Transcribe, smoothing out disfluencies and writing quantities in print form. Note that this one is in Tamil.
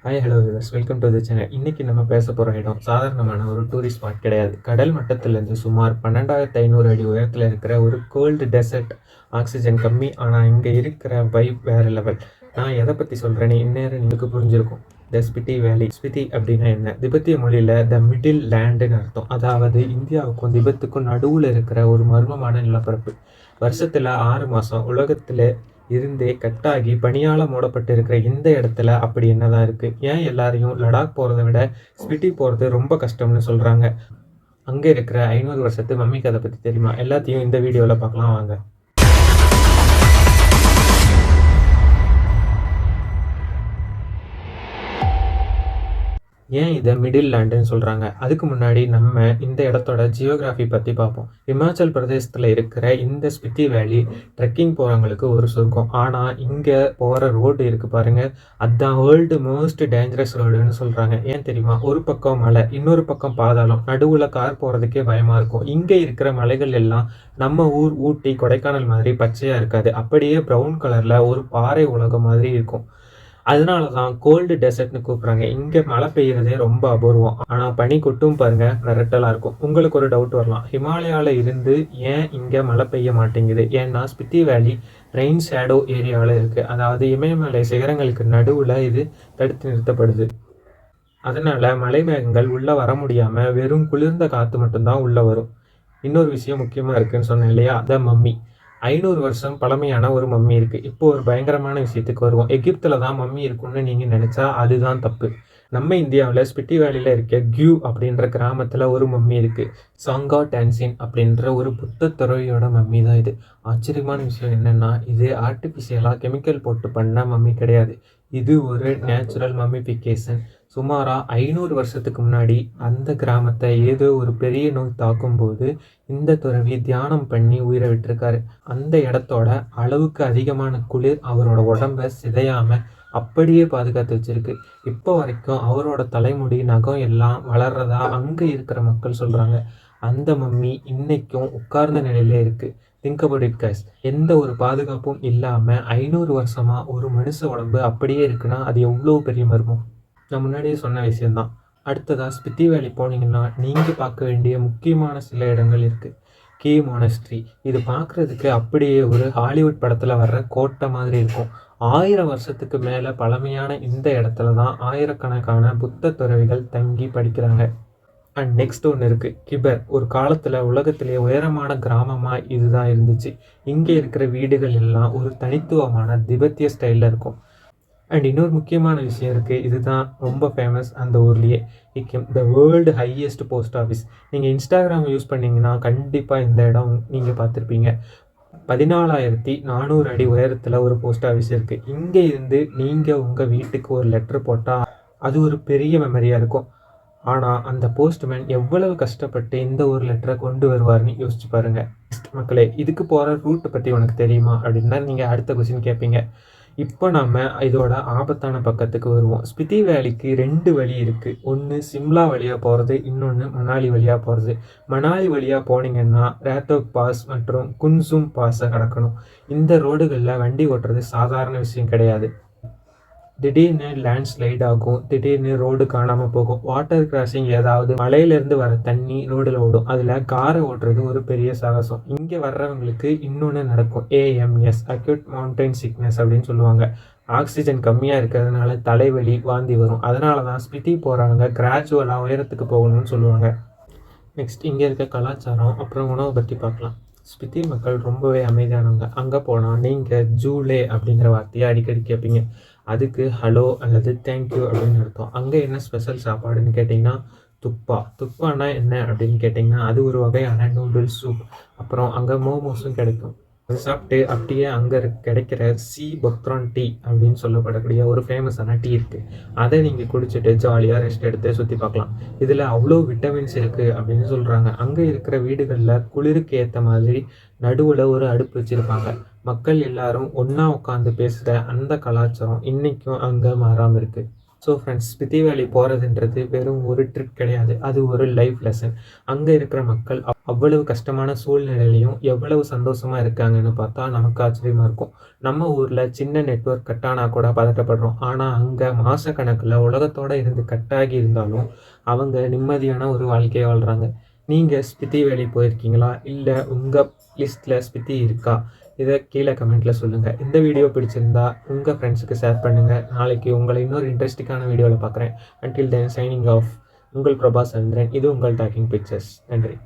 Hi hello viewers, welcome to the channel. இன்னைக்கு நம்ம பேச போகிற இடம் சாதாரணமான ஒரு டூரிஸ்ட் ஸ்பாட் கிடையாது. கடல் மட்டத்திலேருந்து சுமார் 12,500 அடி உயரத்தில் இருக்கிற ஒரு கோல்டு டெசர்ட். ஆக்சிஜன் கம்மி, ஆனால் இங்கே இருக்கிற வைப் வேறு லெவல். நான் எதை பற்றி சொல்கிறேன்னு இந்நேரம் നിങ്ങൾക്ക് புரிஞ்சிருக்கும். த ஸ்பிட்டி வேலி. ஸ்பிட்டி அப்படின்னா என்ன? திபெத்திய மொழியில் த மிடில் லேண்டுன்னு அர்த்தம். அதாவது இந்தியாவுக்கும் திபெத்துக்கும் நடுவில் இருக்கிற ஒரு மர்மமான நிலப்பரப்பு. வருஷத்தில் 6 மாதம் உலகத்தில் இருந்தே கட்டாகி பனியால் மூடப்பட்டு இருக்கிற இந்த இடத்துல அப்படி என்னதான் இருக்குது? ஏன் எல்லாரையும் லடாக் போகிறத விட ஸ்பிட்டி போகிறது ரொம்ப கஷ்டம்னு சொல்கிறாங்க? அங்கே இருக்கிற 500 வருஷத்து மம்மி கதை பற்றி தெரியுமா? எல்லாத்தையும் இந்த வீடியோவில் பார்க்கலாம் வாங்க. ஏன் இதை மிடில் லேண்டுன்னு சொல்கிறாங்க? அதுக்கு முன்னாடி நம்ம இந்த இடத்தோட ஜியோகிராஃபி பற்றி பார்ப்போம். இமாச்சல் பிரதேசத்தில் இருக்கிற இந்த ஸ்பிட்டி வேலி ட்ரெக்கிங் போகிறவங்களுக்கு ஒரு சொர்க்கம். ஆனால் இங்கே போகிற ரோடு இருக்குது பாருங்கள், அதுதான் வேர்ல்டு மோஸ்ட் டேஞ்சரஸ் ரோடுன்னு சொல்கிறாங்க. ஏன் தெரியுமா? ஒரு பக்கம் மலை, இன்னொரு பக்கம் பாதாளம், நடுவில் கார் போகிறதுக்கே பயமாக இருக்கும். இங்கே இருக்கிற மலைகள் எல்லாம் நம்ம ஊர் ஊட்டி கொடைக்கானல் மாதிரி பச்சையாக இருக்காது. அப்படியே ப்ரௌன் கலரில் ஒரு பாறை உலகம் மாதிரி இருக்கும். அதனால தான் கோல்டு டெசர்ட்னு கூப்பிட்றாங்க. இங்கே மழை பெய்யறதே ரொம்ப அபூர்வம். ஆனால் பனி கொட்டும் பாருங்க, மிரட்டலாக இருக்கும். உங்களுக்கு ஒரு டவுட் வரலாம், ஹிமாலயாவில் இருந்து ஏன் இங்கே மழை பெய்ய மாட்டேங்குது? ஏன்னா ஸ்பிட்டி வேலி ரெயின் ஷேடோ ஏரியாவில் இருக்குது. அதாவது இமயமலை சிகரங்களுக்கு நடுவில் இது தடுத்து நிறுத்தப்படுது. அதனால மலை மேகங்கள் உள்ளே வர முடியாமல் வெறும் குளிர்ந்த காற்று மட்டும்தான் உள்ளே வரும். இன்னொரு விஷயம் முக்கியமாக இருக்குன்னு சொன்னேன் இல்லையா, த மம்மி. 500 வருஷம் பழமையான ஒரு மம்மி இருக்குது. இப்போ ஒரு பயங்கரமான விஷயத்துக்கு வருவோம். எகிப்தில் தான் மம்மி இருக்குன்னு நீங்கள் நினச்சா அதுதான் தப்பு. நம்ம இந்தியாவில் ஸ்பிட்டி வேலியில் இருக்க கியூ அப்படின்ற கிராமத்தில் ஒரு மம்மி இருக்குது. சாங்கா டான்சின் அப்படின்ற ஒரு புத்த துறவியோட மம்மி தான் இது. ஆச்சரியமான விஷயம் என்னென்னா, இது ஆர்டிஃபிஷியலாக கெமிக்கல் போட்டு பண்ண மம்மி கிடையாது. இது ஒரு நேச்சுரல் மம்மிஃபிகேஷன். சுமாராக 500 வருஷத்துக்கு முன்னாடி அந்த கிராமத்தை ஏதோ ஒரு பெரிய நோய் தாக்கும்போது இந்த துறவி தியானம் பண்ணி உயிரை விட்டுருக்காரு. அந்த இடத்தோட அளவுக்கு அதிகமான குளிர் அவரோட உடம்பை சிதையாமல் அப்படியே பாதுகாத்து வச்சிருக்கு. இப்போ வரைக்கும் அவரோட தலைமுடி நகம் எல்லாம் வளர்றதா அங்கே இருக்கிற மக்கள் சொல்கிறாங்க. அந்த மம்மி இன்னைக்கும் உட்கார்ந்த நிலையிலே இருக்குது. Think about it guys. எந்த ஒரு பாதுகாப்பும் இல்லாமல் 500 வருஷமாக ஒரு மனுஷ உடம்பு அப்படியே இருக்குன்னா அது எவ்வளோ பெரிய மர்மம். நான் முன்னாடியே சொன்ன விஷயந்தான். அடுத்ததாக ஸ்பிட்டி வேலி போனீங்கன்னா நீங்கள் பார்க்க வேண்டிய முக்கியமான சில இடங்கள் இருக்குது. கீ மோனஸ்ட்ரி. இது பார்க்குறதுக்கு அப்படியே ஒரு ஹாலிவுட் படத்தில் வர்ற கோட்டை மாதிரி இருக்கும். 1000 வருஷத்துக்கு மேலே பழமையான இந்த இடத்துல தான் ஆயிரக்கணக்கான புத்த துறவிகள் தங்கி படிக்கிறாங்க. அண்ட் நெக்ஸ்ட் ஒன்று இருக்குது, கிபர். ஒரு காலத்தில் உலகத்திலேயே உயரமான கிராமமாக இதுதான் இருந்துச்சு. இங்கே இருக்கிற வீடுகள் எல்லாம் ஒரு தனித்துவமான திபெத்திய ஸ்டைலில் இருக்கும். அண்ட் இன்னொரு முக்கியமான விஷயம் இருக்குது, இதுதான் ரொம்ப ஃபேமஸ் அந்த ஊர்லேயே. Hikkim, the world highest post office. நீங்கள் இன்ஸ்டாகிராம் யூஸ் பண்ணிங்கன்னா கண்டிப்பாக இந்த இடம் நீங்கள் பார்த்துருப்பீங்க. 14,400 அடி உயரத்தில் ஒரு போஸ்ட் ஆஃபீஸ் இருக்குது. இங்கே இருந்து நீங்கள் உங்கள் வீட்டுக்கு ஒரு லெட்டர் போட்டால் அது ஒரு பெரிய மெமரியாக இருக்கும். ஆனால் அந்த போஸ்ட்மேன் எவ்வளவு கஷ்டப்பட்டு இந்த ஒரு லெட்டரை கொண்டு வருவார்னு யோசிச்சு பாருங்கள். மக்களே, இதுக்கு போகிற ரூட்டை பற்றி உனக்கு தெரியுமா அப்படின்னா நீங்கள் அடுத்த கொஸ்டின் கேட்பீங்க. இப்போ நம்ம இதோட ஆபத்தான பக்கத்துக்கு வருவோம். ஸ்பிட்டி வேலிக்கு 2 வழி இருக்குது. ஒன்று சிம்லா வழியாக போகிறது, இன்னொன்று மணாலி வழியாக போகிறது. மணாலி வழியாக போனீங்கன்னா ரேத்தோக் பாஸ் மற்றும் குன்சும் பாஸை கடக்கணும். இந்த ரோடுகளில் வண்டி ஓட்டுறது சாதாரண விஷயம் கிடையாது. திடீர்னு லேண்ட்ஸ்லைட் ஆகும், திடீர்னு ரோடு காணாமல் போகும். வாட்டர் கிராசிங், ஏதாவது மலையிலேருந்து வர தண்ணி ரோடில் ஓடும். அதில் காரை ஓட்டுறது ஒரு பெரிய சாகசம். இங்கே வர்றவங்களுக்கு இன்னொன்று நடக்கும், ஏஎம்எஸ், அக்யூட் மவுண்டைன் சிக்னஸ் அப்படின்னு சொல்லுவாங்க. ஆக்சிஜன் கம்மியாக இருக்கிறதுனால தலைவலி, வாந்தி வரும். அதனால தான் ஸ்பிட்டி போகிறவங்க கிராஜுவலாக உயரத்துக்கு போகணும்னு சொல்லுவாங்க. நெக்ஸ்ட், இங்கே இருக்க கலாச்சாரம் அப்புறம் உணவை பற்றி பார்க்கலாம். ஸ்பிட்டி மக்கள் ரொம்பவே அமைதியானவங்க. அங்கே போனால் நீங்கள் ஜூலே அப்படிங்கிற வார்த்தையை அடிக்கடி கேட்பீங்க. அதுக்கு ஹலோ அல்லது தேங்க்யூ அப்படின்னு அர்த்தம். அங்கே என்ன ஸ்பெஷல் சாப்பாடுன்னு கேட்டிங்கன்னா துப்பா. துப்பானா என்ன அப்படின்னு கேட்டிங்கன்னா அது ஒரு வகையான நூடுல்ஸ் சூப். அப்புறம் அங்கே மோமோஸும் கிடைக்கும். அதை சாப்பிட்டு அப்படியே அங்கே கிடைக்கிற சி பொக்ரான் டீ அப்படின்னு சொல்லப்படக்கூடிய ஒரு ஃபேமஸான டீ இருக்குது. அதை நீங்கள் குடிச்சிட்டு ஜாலியாக ரெஸ்ட் எடுத்து சுற்றி பார்க்கலாம். இதில் அவ்வளோ விட்டமின்ஸ் இருக்குது அப்படின்னு சொல்கிறாங்க. அங்கே இருக்கிற வீடுகளில் குளிருக்கு ஏற்ற மாதிரி நடுவில் ஒரு அடுப்பு வச்சுருப்பாங்க. மக்கள் எல்லாரும் ஒன்றா உட்காந்து பேசுகிற அந்த கலாச்சாரம் இன்றைக்கும் அங்கே மாறாமல் இருக்குது. ஸோ ஃப்ரெண்ட்ஸ், ஸ்பிட்டி வேலி போகிறதுன்றது வெறும் ஒரு ட்ரிப் கிடையாது, அது ஒரு லைஃப் லெசன். அங்கே இருக்கிற மக்கள் அவ்வளவு கஷ்டமான சூழ்நிலையிலையும் எவ்வளவு சந்தோஷமாக இருக்காங்கன்னு பார்த்தா நமக்கு ஆச்சரியமாக இருக்கும். நம்ம ஊரில் சின்ன நெட்வொர்க் கட் ஆனால் கூட பதட்டப்படுறோம். ஆனால் அங்கே மாதக்கணக்கில் உலகத்தோடு இருந்து கட்டாகி இருந்தாலும் அவங்க நிம்மதியான ஒரு வாழ்க்கையை வாழ்கிறாங்க. நீங்கள் ஸ்பித்தி வேலி போயிருக்கீங்களா? இல்லை உங்கள் லிஸ்ட்டில் ஸ்பித்தி இருக்கா? இதை கீழே கமெண்ட்டில் சொல்லுங்கள். இந்த வீடியோ பிடிச்சிருந்தா உங்கள் ஃப்ரெண்ட்ஸுக்கு ஷேர் பண்ணுங்கள். நாளைக்கு உங்களை இன்னொரு இன்ட்ரெஸ்டிங்கான வீடியோவில் பார்க்குறேன். Until then signing off. உங்கள் பிரபாஸ் சந்திரன். இது உங்கள் டாக்கிங் பிக்சர்ஸ். நன்றி.